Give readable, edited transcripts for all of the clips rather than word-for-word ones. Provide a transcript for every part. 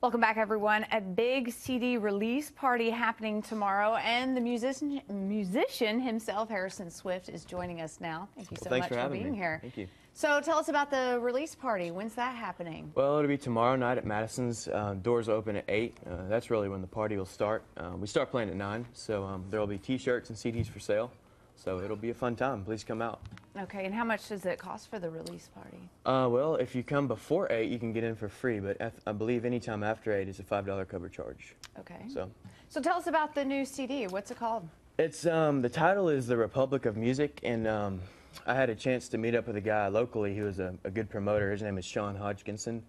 Welcome back, everyone. A big CD release party happening tomorrow, and the musician himself, Harrison Swift, is joining us now. Thank you so much for being here. Thank you. So tell us about the release party. When's that happening? Well, it'll be tomorrow night at Madison's. Doors open at 8. That's really when the party will start. We start playing at 9, so there will be T-shirts and CDs for sale. So it'll be a fun time. Please come out. Okay, and how much does it cost for the release party? Well, if you come before 8, you can get in for free, but I believe any time after 8 is a $5 cover charge. Okay. So tell us about the new CD. What's it called? It's the title is The Republic of Music, and I had a chance to meet up with a guy locally who was a good promoter. His name is Sean Hodgkinson,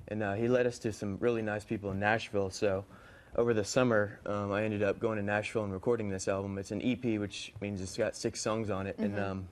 and he led us to some really nice people in Nashville. So over the summer, I ended up going to Nashville and recording this album. It's an EP, which means it's got 6 songs on it, and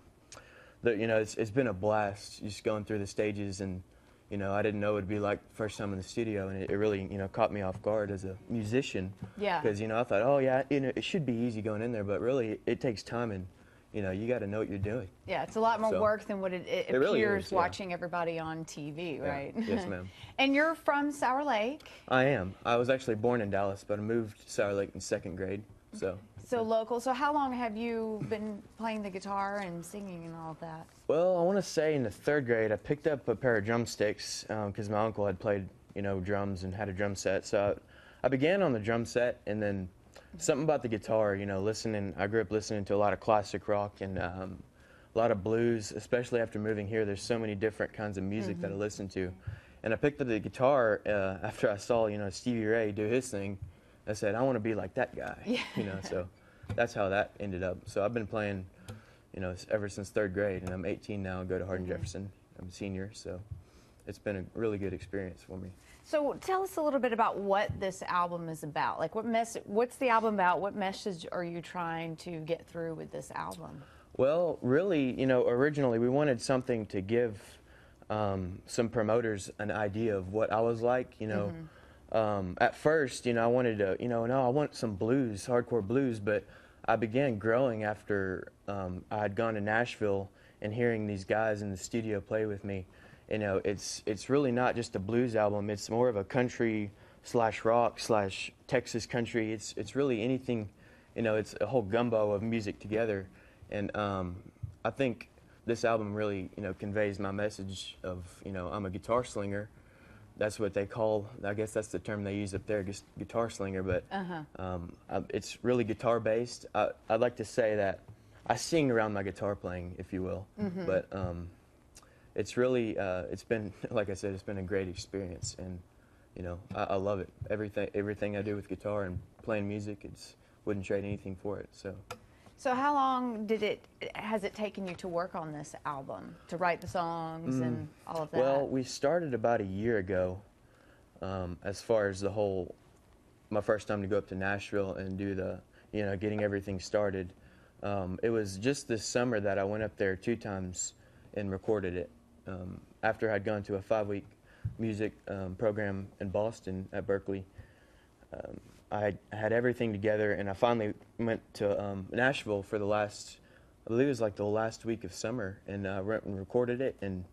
it's been a blast just going through the stages, and I didn't know it would be like the first time in the studio, and it really caught me off guard as a musician. Yeah. Because I thought, oh yeah, it should be easy going in there, but really it takes time, and you got to know what you're doing. Yeah, it's a lot more work than what it appears really is, watching everybody on TV, right? Yeah. Yes, ma'am. And you're from Sour Lake? I am. I was actually born in Dallas, but I moved to Sour Lake in 2nd grade. So local. So how long have you been playing the guitar and singing and all of that? Well, I want to say in the 3rd grade, I picked up a pair of drumsticks because my uncle had played, drums and had a drum set. So I began on the drum set, and then something about the guitar, I grew up listening to a lot of classic rock and a lot of blues, especially after moving here. There's so many different kinds of music that I listen to. And I picked up the guitar after I saw, Stevie Ray do his thing. I said, I want to be like that guy, so that's how that ended up. So I've been playing, ever since 3rd grade, and I'm 18 now. I go to Harrision Jefferson. I'm a senior, so it's been a really good experience for me. So tell us a little bit about what this album is about. Like, what's the album about? What message are you trying to get through with this album? Well, really, originally we wanted something to give some promoters an idea of what I was like, At first, I wanted to, I want some blues, hardcore blues, but I began growing after I had gone to Nashville and hearing these guys in the studio play with me. It's really not just a blues album. It's more of a country / rock / Texas country. It's really anything, it's a whole gumbo of music together. And I think this album really, conveys my message of, I'm a guitar slinger. That's what they call, I guess that's the term they use up there, guitar slinger, but it's really guitar based. I'd like to say that I sing around my guitar playing, if you will, but it's really, it's been, like I said, it's been a great experience, and I love it. Everything I do with guitar and playing music, wouldn't trade anything for it. So how long has it taken you to work on this album, to write the songs and all of that? Well, we started about a year ago, as far as my first time to go up to Nashville and do getting everything started. It was just this summer that I went up there 2 times and recorded it. After I'd gone to a 5-week music program in Boston at Berkeley, I had everything together, and I finally went to Nashville for I believe it was like the last week of summer, and went and recorded it, and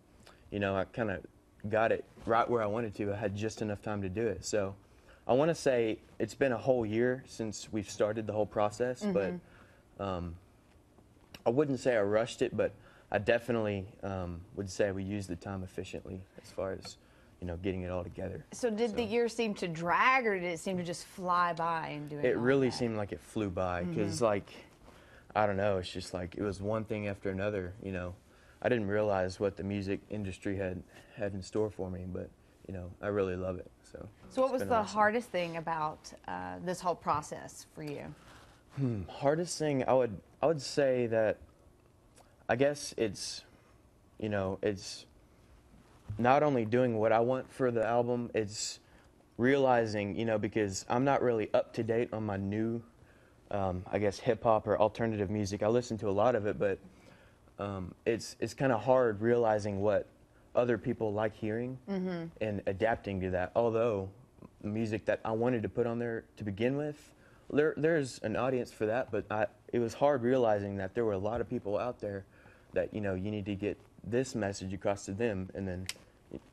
I kind of got it right where I wanted to. I had just enough time to do it. So I want to say it's been a whole year since we've started the whole process, but I wouldn't say I rushed it, but I definitely would say we used the time efficiently as far as getting it all together. So did the year seem to drag, or did it seem to just fly by and do it? It really seemed like it flew by, because I don't know, it's just like it was one thing after another. I didn't realize what the music industry had in store for me, but I really love it. So what was the hardest thing about this whole process for you? Hardest thing, I would say that, I guess it's not only doing what I want for the album, it's realizing, because I'm not really up to date on my new, I guess, hip-hop or alternative music. I listen to a lot of it, but it's kind of hard realizing what other people like hearing and adapting to that. Although the music that I wanted to put on there to begin with, there's an audience for that, but it was hard realizing that there were a lot of people out there that, you need to get this message across to them, and then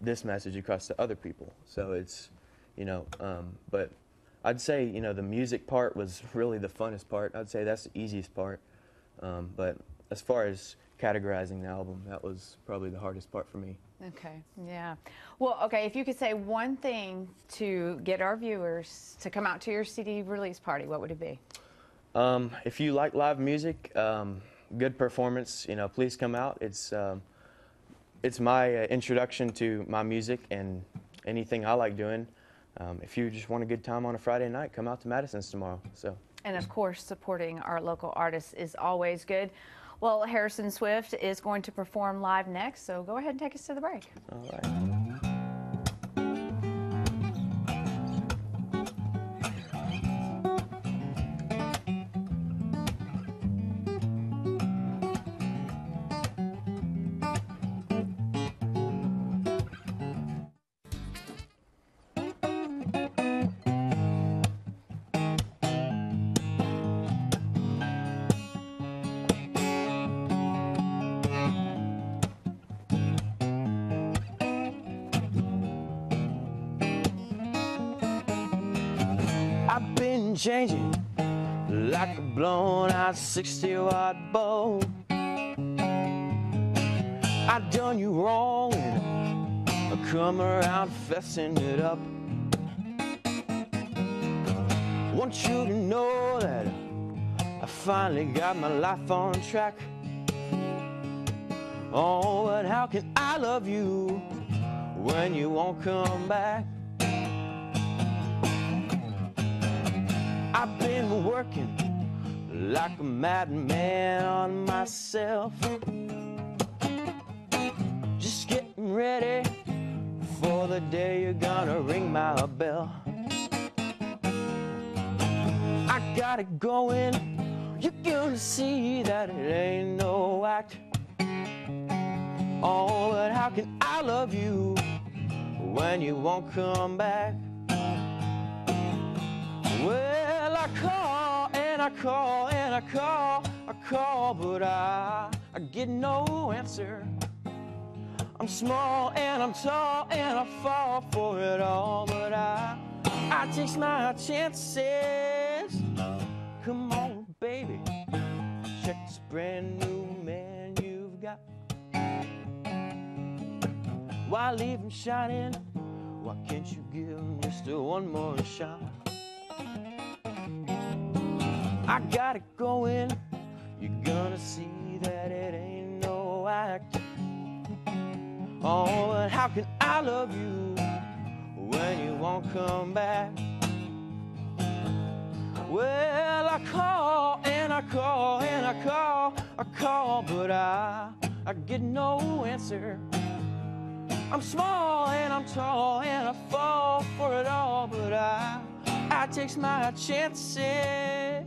this message across to other people. So it's But I'd say, the music part was really the funnest part. I'd say that's the easiest part. But as far as categorizing the album, that was probably the hardest part for me. Okay, yeah. Well, okay, if you could say one thing to get our viewers to come out to your CD release party, what would it be? If you like live music, good performance, please come out. It's my introduction to my music and anything I like doing. If you just want a good time on a Friday night, come out to Madison's tomorrow. And of course, supporting our local artists is always good. Well, Harrison Swift is going to perform live next, so go ahead and take us to the break. All right. I've been changing like a blown out 60-watt bulb. I done you wrong and I come around fessing it up. Want you to know that I finally got my life on track. Oh, but how can I love you when you won't come back? I've been working like a madman on myself, just getting ready for the day you're gonna ring my bell. I got it going, you're gonna see that it ain't no act. Oh, but how can I love you when you won't come back? Well, I call and I call and I call, but I get no answer. I'm small and I'm tall and I fall for it all, but I take my chances. Come on, baby, check this brand new man you've got. Why leave him shining? Why can't you give him just one more shot? I got it going, you're gonna see that it ain't no act. Oh, but how can I love you when you won't come back? Well, I call and I call and I call, but I get no answer. I'm small and I'm tall and I fall for it all, but I take my chances.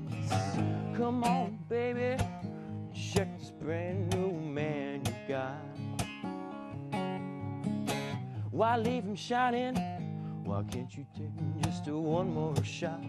Come on, baby, check this brand new man you got. Why leave him shining? Why can't you take just one more shot?